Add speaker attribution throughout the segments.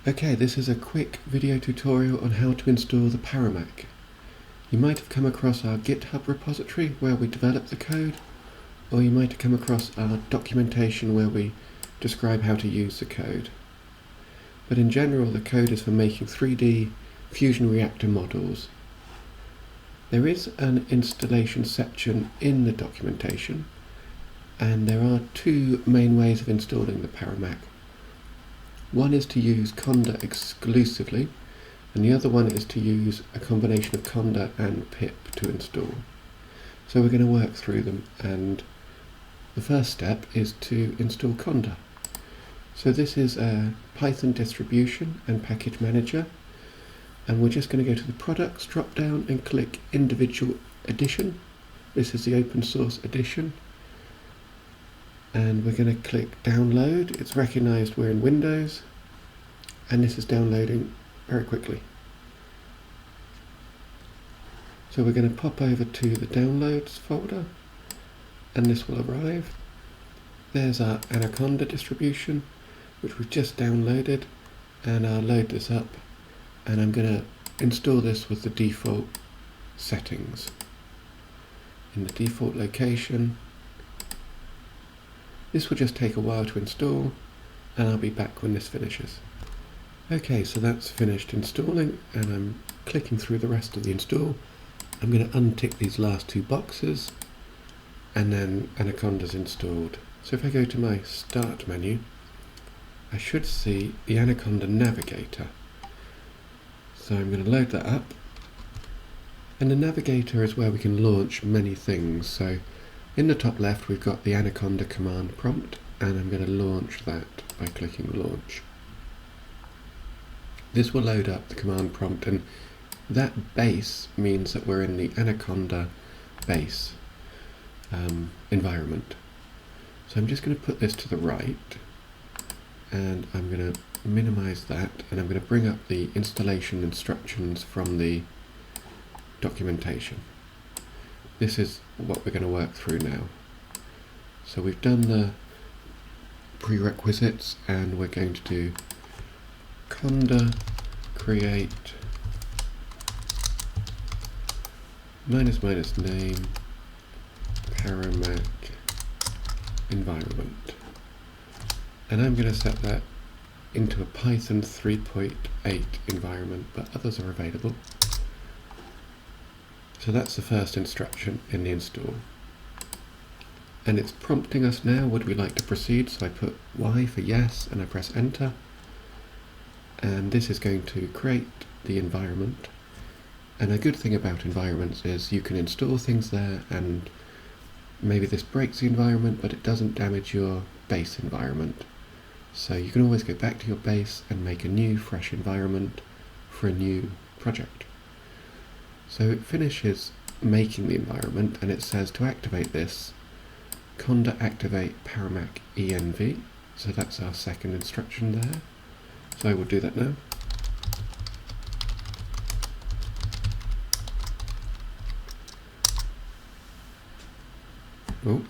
Speaker 1: Okay, this is a quick video tutorial on how to install the Paramak. You might have come across our GitHub repository where we develop the code, or you might have come across our documentation where we describe how to use the code. But in general, the code is for making 3D fusion reactor models. There is an installation section in the documentation, and there are two main ways of installing the Paramak. One is to use Conda exclusively, and the other one is to use a combination of Conda and pip to install. So we're going to work through them, and the first step is to install Conda. So this is a Python distribution and package manager, and we're just going to go to the products drop down and click individual edition. This is the open source edition. And we're going to click download. It's recognized we're in Windows, and this is downloading very quickly. So we're going to pop over to the downloads folder, and this will arrive. There's our Anaconda distribution, which we've just downloaded, and I'll load this up, and I'm going to install this with the default settings. In the default location. This will just take a while to install, and I'll be back when this finishes. Okay, so that's finished installing, and I'm clicking through the rest of the install. I'm going to untick these last two boxes, and then Anaconda's installed. So if I go to my Start menu, I should see the Anaconda Navigator. So I'm going to load that up, and the Navigator is where we can launch many things. So in the top left we've got the Anaconda command prompt, and I'm going to launch that by clicking launch. This will load up the command prompt, and that base means that we're in the Anaconda base environment. So I'm just going to put this to the right, and I'm going to minimize that, and I'm going to bring up the installation instructions from the documentation. This is what we're going to work through now. So we've done the prerequisites, and we're going to do Conda create --name Paramak environment, and I'm going to set that into a Python 3.8 environment, but others are available. So that's the first instruction in the install. And it's prompting us now, would we like to proceed? So I put Y for yes, and I press enter. And this is going to create the environment. And a good thing about environments is you can install things there, and maybe this breaks the environment, but it doesn't damage your base environment. So you can always go back to your base and make a new, fresh environment for a new project. So it finishes making the environment, and it says to activate this, Conda activate paramac env. So that's our second instruction there. So I will do that now. Oh.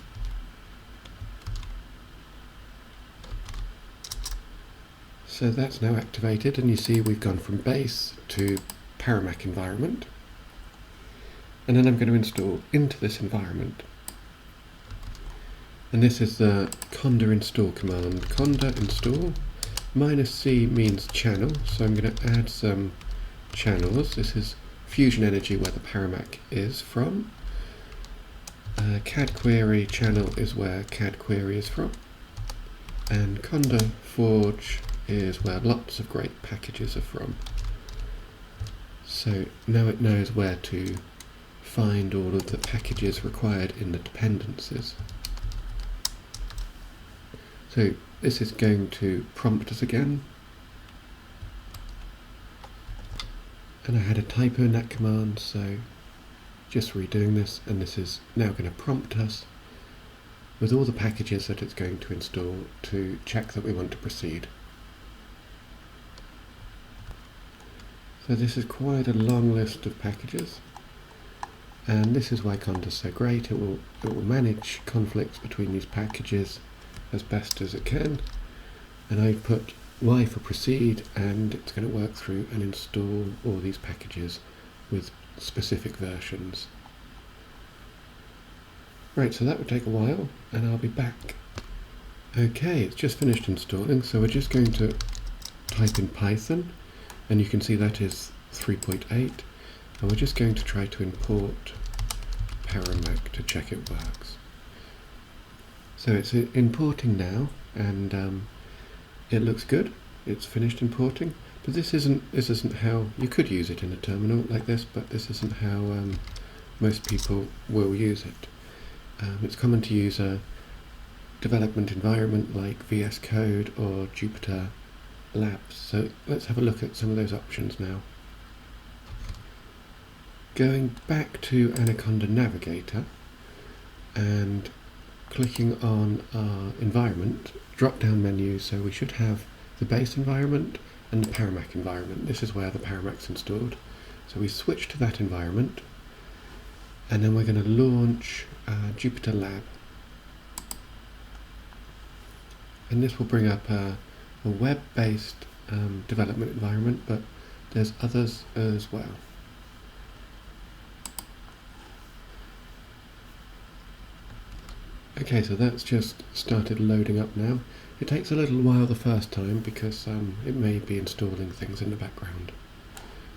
Speaker 1: So that's now activated, and you see we've gone from base to Paramak environment. And then I'm going to install into this environment. And this is the Conda install command. Conda install -c means channel, so I'm going to add some channels. This is fusion energy where the Paramak is from. CadQuery channel is where CadQuery is from. And Conda Forge is where lots of great packages are from. So now it knows where to find all of the packages required in the dependencies. So this is going to prompt us again. And I had a typo in that command, so just redoing this, and this is now going to prompt us with all the packages that it's going to install to check that we want to proceed. So this is quite a long list of packages, and this is why Conda is so great. It will manage conflicts between these packages as best as it can, and I've put Y for proceed, and it's going to work through and install all these packages with specific versions. Right, so that would take a while, and I'll be back. Okay, it's just finished installing, so we're just going to type in Python, and you can see that is 3.8, and we're just going to try to import Paramak to check it works. So it's importing now, and it looks good. It's finished importing, but this isn't how you could use it in a terminal like this, but this isn't how most people will use it. It's common to use a development environment like VS Code or Jupyter Labs. So let's have a look at some of those options now. Going back to Anaconda Navigator and clicking on our environment, drop-down menu, so we should have the base environment and the Paramak environment. This is where the Paramac's installed. So we switch to that environment, and then we're going to launch Jupyter Lab. And this will bring up a web-based development environment, but there's others as well. Okay, so that's just started loading up now. It takes a little while the first time because it may be installing things in the background.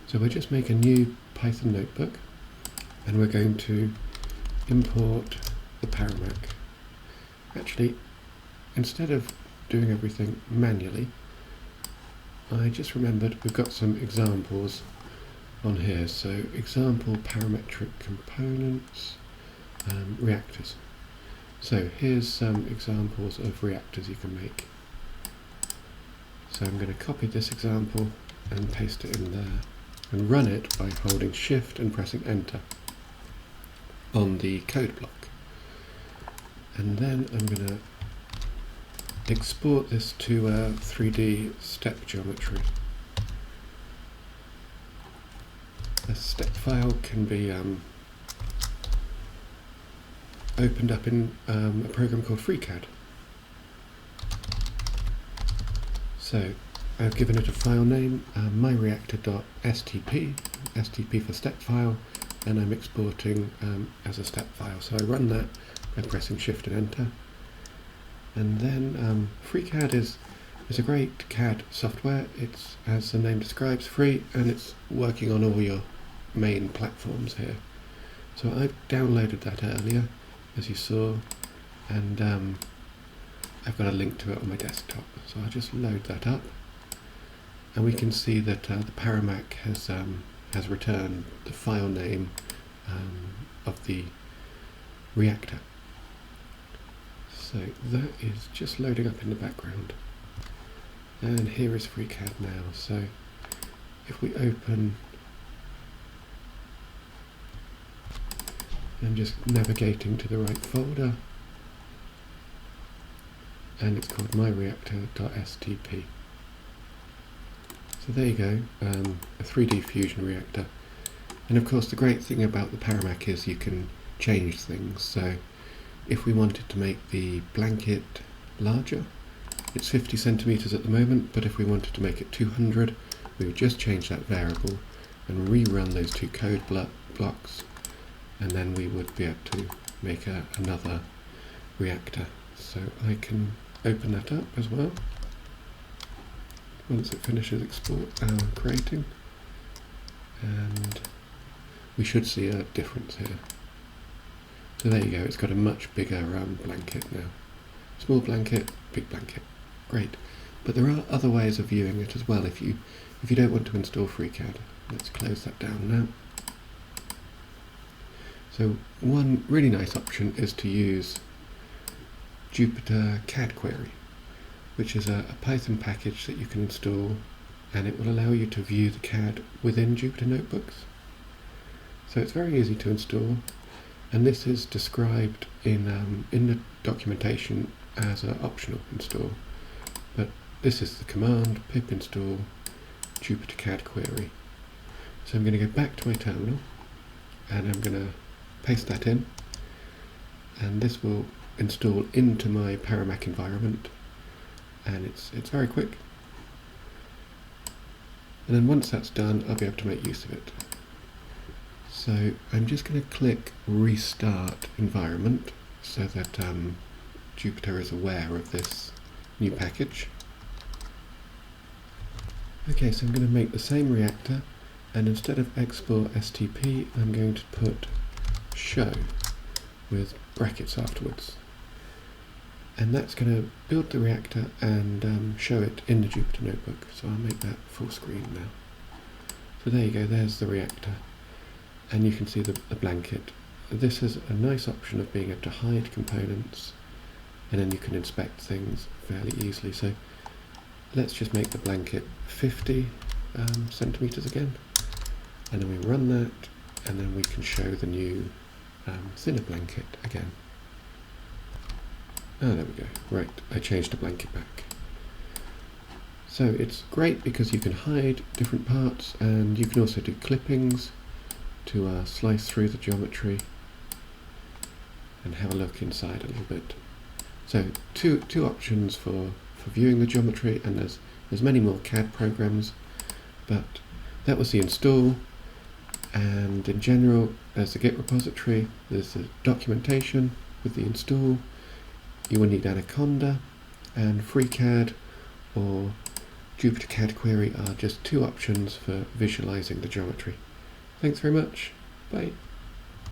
Speaker 1: So we'll just make a new Python notebook, and we're going to import the Paramak. Actually, instead of doing everything manually, I just remembered we've got some examples on here. So example parametric components, reactors. So here's some examples of reactors you can make. So I'm going to copy this example and paste it in there and run it by holding Shift and pressing Enter on the code block. And then I'm going to export this to a 3D step geometry. A step file can be opened up in a program called FreeCAD. So I've given it a file name, myreactor.stp, stp for step file, and I'm exporting as a step file. So I run that by pressing Shift and Enter. And then FreeCAD is a great CAD software. It's, as the name describes, free, and it's working on all your main platforms here. So I've downloaded that earlier, as you saw, and I've got a link to it on my desktop. So I'll just load that up, and we can see that the Paramak has returned the file name of the reactor. So that is just loading up in the background, and here is FreeCAD now. So if we open, I'm just navigating to the right folder, and it's called myreactor.stp. So there you go, a 3D fusion reactor. And of course the great thing about the Paramak is you can change things. So if we wanted to make the blanket larger, it's 50 centimeters at the moment, but if we wanted to make it 200, we would just change that variable and rerun those two code blocks, and then we would be able to make another reactor. So I can open that up as well once it finishes creating, and we should see a difference here. So there you go, it's got a much bigger blanket now. Small blanket, big blanket. Great. But there are other ways of viewing it as well if you don't want to install FreeCAD. Let's close that down now. So one really nice option is to use Jupyter CadQuery, which is a Python package that you can install, and it will allow you to view the CAD within Jupyter notebooks. So it's very easy to install, and this is described in the documentation as an optional install. But this is the command pip install Jupyter CadQuery. So I'm going to go back to my terminal, and I'm going to paste that in, and this will install into my Paramak environment, and it's very quick. and then once that's done I'll be able to make use of it. So I'm just going to click Restart Environment so that Jupyter is aware of this new package. Okay, so I'm going to make the same reactor, and instead of export STP I'm going to put show with brackets afterwards. And that's going to build the reactor and show it in the Jupyter notebook. So I'll make that full screen now. So there you go, there's the reactor. And you can see the blanket. This is a nice option of being able to hide components, and then you can inspect things fairly easily. So let's just make the blanket 50 centimeters again, and then we run that, and then we can show the new thinner blanket again. Oh, there we go. Right, I changed the blanket back. So it's great because you can hide different parts, and you can also do clippings to slice through the geometry and have a look inside a little bit. So two options for viewing the geometry, and there's many more CAD programs, but that was the install. And in general, there's the Git repository, there's the documentation with the install. You will need Anaconda, and FreeCAD or Jupyter CadQuery are just two options for visualizing the geometry. Thanks very much. Bye.